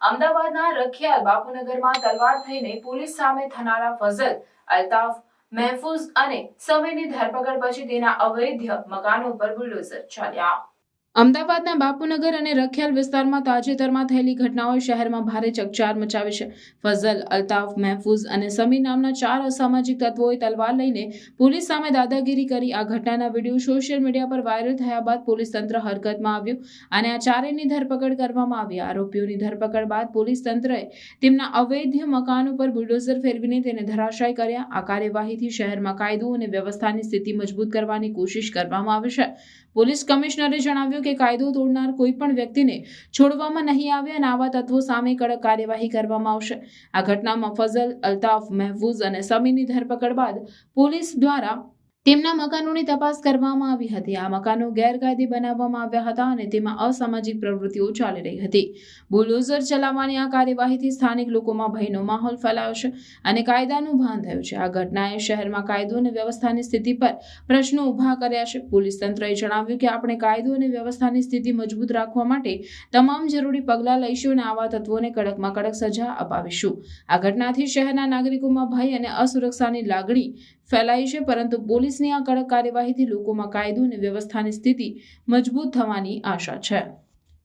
અમદાવાદના રખિયાલ બાપુનગરમાં તલવાર થઈને પોલીસ સામે થનારા ફઝલ, અલ્તાફ, મહેફૂઝ અને સમીરની ધરપકડ પછી તેના અવૈધ મકાનો પર બુલડોઝર ચાલ્યા। અમદાવાદના બાપુનગર અને રખિયાલ વિસ્તારમાં તાજેતરમાં થયેલી ઘટનાઓએ શહેરમાં ભારે ચકચાર મચાવી છે। ફઝલ, અલ્તાફ, મહેફૂઝ અને સમીર નામના 4 અસામાજિક તત્વોએ તલવાર લઈને પોલીસ સામે દાદાગીરી કરી। આ ઘટનાના વિડીયો સોશિયલ મીડિયા પર વાયરલ થયા બાદ પોલીસ તંત્ર હરકતમાં આવ્યું અને આ ચારેયની ધરપકડ કરવામાં આવી। આરોપીઓની ધરપકડ બાદ પોલીસ તંત્રએ તેમના અવૈધ મકાનો પર બુલડોઝર ફેરવીને તેને ધરાશાયી કર્યા। આ કાર્યવાહીથી શહેરમાં કાયદો અને વ્યવસ્થાની સ્થિતિ મજબૂત કરવાની કોશિશ કરવામાં આવી છે। પોલીસ કમિશનરે જણાવ્યું કે કાયદો તોડનાર કોઈ પણ વ્યક્તિને છોડવામાં નહીં આવે અને આવા તત્વો સામે કડક કાર્યવાહી કરવામાં આવશે। આ ઘટનામાં ફઝલ, અલ્તાફ, મહેફૂઝ અને સમીરની ધરપકડ બાદ પોલીસ દ્વારા તેમના મકાનોની તપાસ કરવામાં આવી હતી। આ મકાનો ગેરકાયદે બનાવવામાં આવ્યા હતા અને તેમાં અસામાજિક પ્રવૃત્તિઓ ચાલી રહી હતી। બુલડોઝર ચલાવવાની આ કાર્યવાહીથી સ્થાનિક લોકોમાં ભયનો માહોલ ફેલાયો છે અને કાયદાનું ભાન થયું છે। આ ઘટનાએ શહેરમાં કાયદો અને વ્યવસ્થાની સ્થિતિ પર પ્રશ્નો ઊભા કર્યા છે। પોલીસ તંત્રએ જણાવ્યું કે આપણે કાયદો અને વ્યવસ્થાની સ્થિતિ મજબૂત રાખવા માટે તમામ જરૂરી પગલાં લઈશું અને આવા તત્વોને કડકમાં કડક સજા અપાવીશું। આ ઘટનાથી શહેરના નાગરિકોમાં ભય અને અસુરક્ષાની લાગણી ફેલાઈ છે, પરંતુ પોલીસની આ કડક કાર્યવાહીથી લોકોમાં કાયદો અને વ્યવસ્થાની સ્થિતિ મજબૂત થવાની આશા છે।